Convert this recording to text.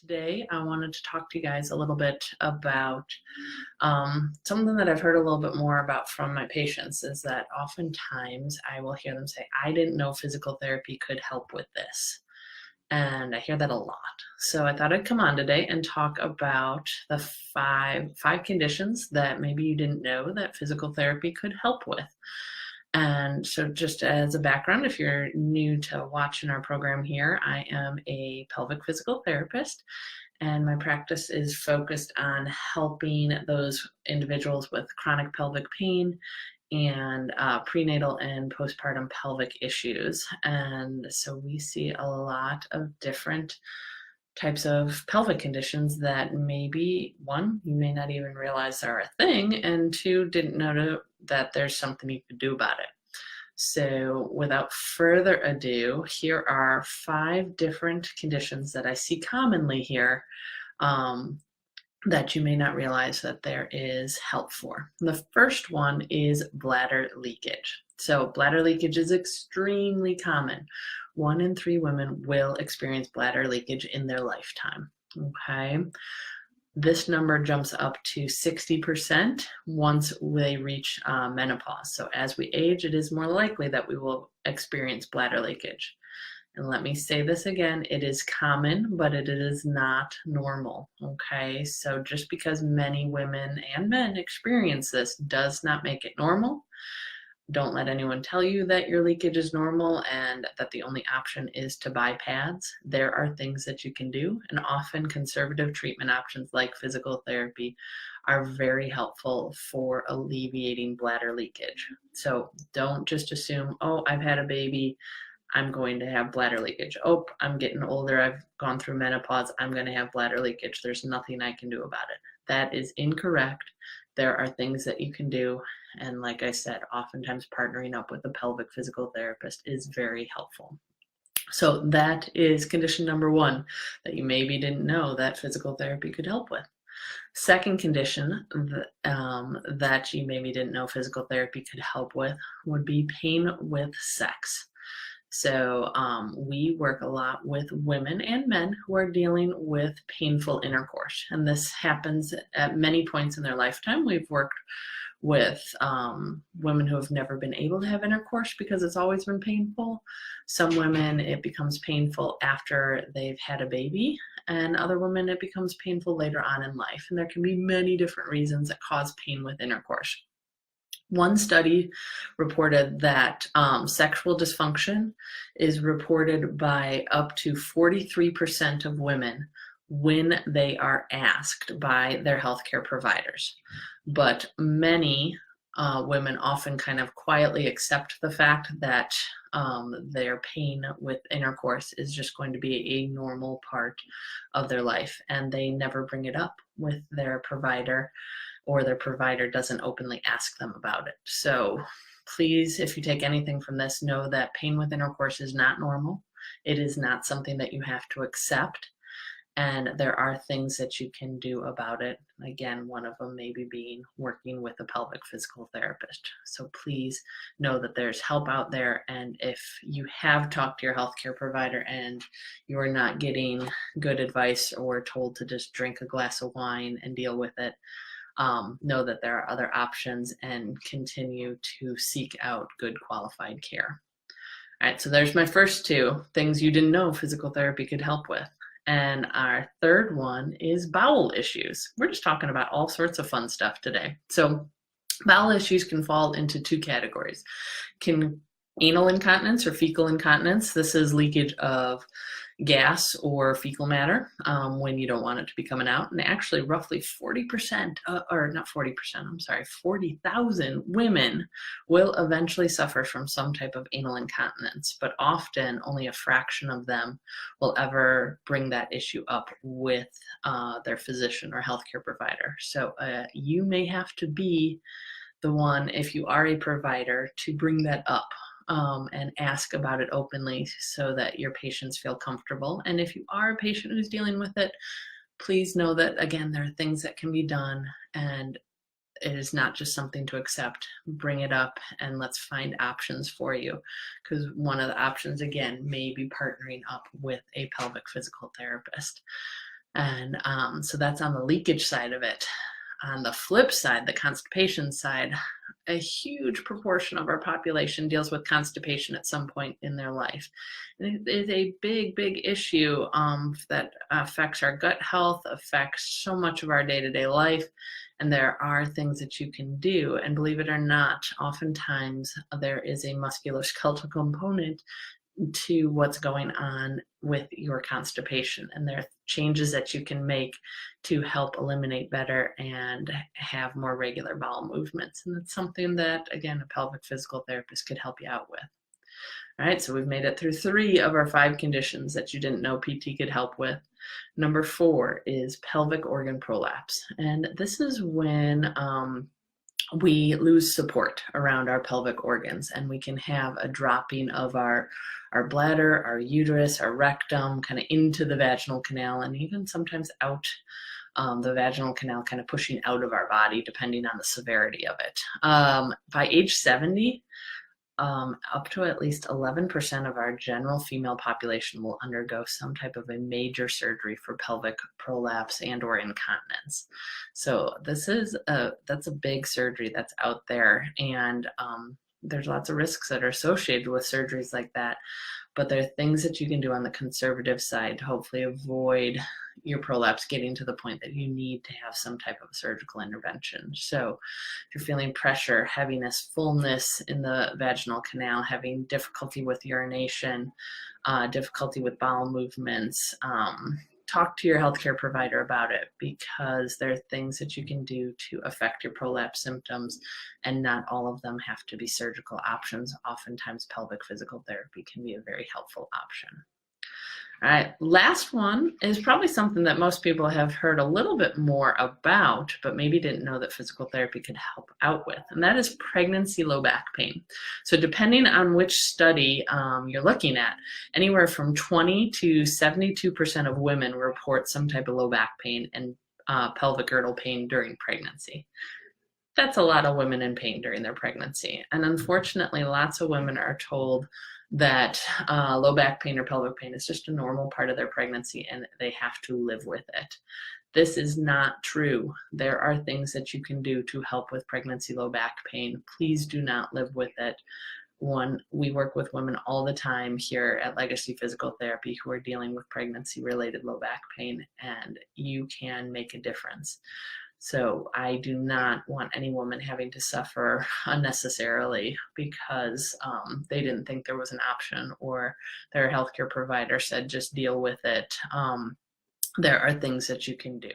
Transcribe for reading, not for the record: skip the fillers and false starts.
Today, I wanted to talk to you guys a little bit about something that I've heard a little bit more about from my patients is that oftentimes I will hear them say, I didn't know physical therapy could help with this. And I hear that a lot. So I thought I'd come on today and talk about the five conditions that maybe you didn't know that physical therapy could help with. And so, just as a background, if you're new to watching our program here, I am a pelvic physical therapist, and my practice is focused on helping those individuals with chronic pelvic pain and prenatal and postpartum pelvic issues. And so, we see a lot of different types of pelvic conditions that maybe one, you may not even realize are a thing, and two, didn't know that there's something you could do about it. So without further ado, here are five different conditions that I see commonly here that you may not realize that there is help for. The first one is bladder leakage. So bladder leakage is extremely common. 1 in 3 women will experience bladder leakage in their lifetime. Okay. This number jumps up to 60% once they reach menopause. So as we age, it is more likely that we will experience bladder leakage. And let me say this again, it is common, but it is not normal, okay? So just because many women and men experience this does not make it normal. Don't let anyone tell you that your leakage is normal and that the only option is to buy pads. There are things that you can do, and often conservative treatment options like physical therapy are very helpful for alleviating bladder leakage. So don't just assume, oh, I've had a baby, I'm going to have bladder leakage. Oh, I'm getting older, I've gone through menopause, I'm going to have bladder leakage. There's nothing I can do about it. That is incorrect. There are things that you can do. And like I said, oftentimes partnering up with a pelvic physical therapist is very helpful. So that is condition number 1 that you maybe didn't know that physical therapy could help with. Second condition that you maybe didn't know physical therapy could help with would be pain with sex. So we work a lot with women and men who are dealing with painful intercourse. And this happens at many points in their lifetime. We've worked with women who have never been able to have intercourse because it's always been painful. Some women, it becomes painful after they've had a baby, and other women, it becomes painful later on in life. And there can be many different reasons that cause pain with intercourse. One study reported that sexual dysfunction is reported by up to 43% of women when they are asked by their healthcare providers. But many women often kind of quietly accept the fact that their pain with intercourse is just going to be a normal part of their life, and they never bring it up with their provider, or their provider doesn't openly ask them about it. So please, if you take anything from this, know that pain with intercourse is not normal. It is not something that you have to accept. And there are things that you can do about it. Again, one of them maybe being working with a pelvic physical therapist. So please know that there's help out there. And if you have talked to your healthcare provider and you're not getting good advice or told to just drink a glass of wine and deal with it, know that there are other options and continue to seek out good qualified care. All right, so there's my first 2 things you didn't know physical therapy could help with. And our third one is bowel issues. We're just talking about all sorts of fun stuff today. So bowel issues can fall into 2 categories. Anal incontinence or fecal incontinence. This is leakage of gas or fecal matter when you don't want it to be coming out. And actually roughly 40%, or not 40%, I'm sorry, 40,000 women will eventually suffer from some type of anal incontinence, but often only a fraction of them will ever bring that issue up with their physician or healthcare provider. So you may have to be the one, if you are a provider, to bring that up and ask about it openly so that your patients feel comfortable. And if you are a patient who's dealing with it, please know that, again, there are things that can be done, and it is not just something to accept. Bring it up and let's find options for you. Because one of the options, again, may be partnering up with a pelvic physical therapist. And so that's on the leakage side of it. On the flip side, the constipation side, a huge proportion of our population deals with constipation at some point in their life. And it is a big, big issue that affects our gut health, affects so much of our day-to-day life. And there are things that you can do. And believe it or not, oftentimes there is a musculoskeletal component to what's going on with your constipation, and there are changes that you can make to help eliminate better and have more regular bowel movements. And that's something that, again, a pelvic physical therapist could help you out with. All right, so we've made it through 3 of our 5 conditions that you didn't know PT could help with. Number 4 is pelvic organ prolapse, and this is when we lose support around our pelvic organs, and we can have a dropping of our bladder, our uterus, our rectum, kind of into the vaginal canal, and even sometimes out the vaginal canal, kind of pushing out of our body, depending on the severity of it. By age 70, up to at least 11% of our general female population will undergo some type of a major surgery for pelvic prolapse and or incontinence. So that's a big surgery that's out there, and there's lots of risks that are associated with surgeries like that. But there are things that you can do on the conservative side to hopefully avoid your prolapse getting to the point that you need to have some type of surgical intervention. So if you're feeling pressure, heaviness, fullness in the vaginal canal, having difficulty with urination, difficulty with bowel movements, talk to your healthcare provider about it, because there are things that you can do to affect your prolapse symptoms, and not all of them have to be surgical options. Oftentimes pelvic physical therapy can be a very helpful option. All right, last one is probably something that most people have heard a little bit more about, but maybe didn't know that physical therapy could help out with, and that is pregnancy low back pain. So depending on which study you're looking at, anywhere from 20 to 72% of women report some type of low back pain and pelvic girdle pain during pregnancy. That's a lot of women in pain during their pregnancy. And unfortunately, lots of women are told that low back pain or pelvic pain is just a normal part of their pregnancy and they have to live with it. This is not true. There are things that you can do to help with pregnancy low back pain. Please do not live with it. One, we work with women all the time here at Legacy Physical Therapy who are dealing with pregnancy-related low back pain, and you can make a difference. So I do not want any woman having to suffer unnecessarily because they didn't think there was an option, or their healthcare provider said just deal with it. There are things that you can do.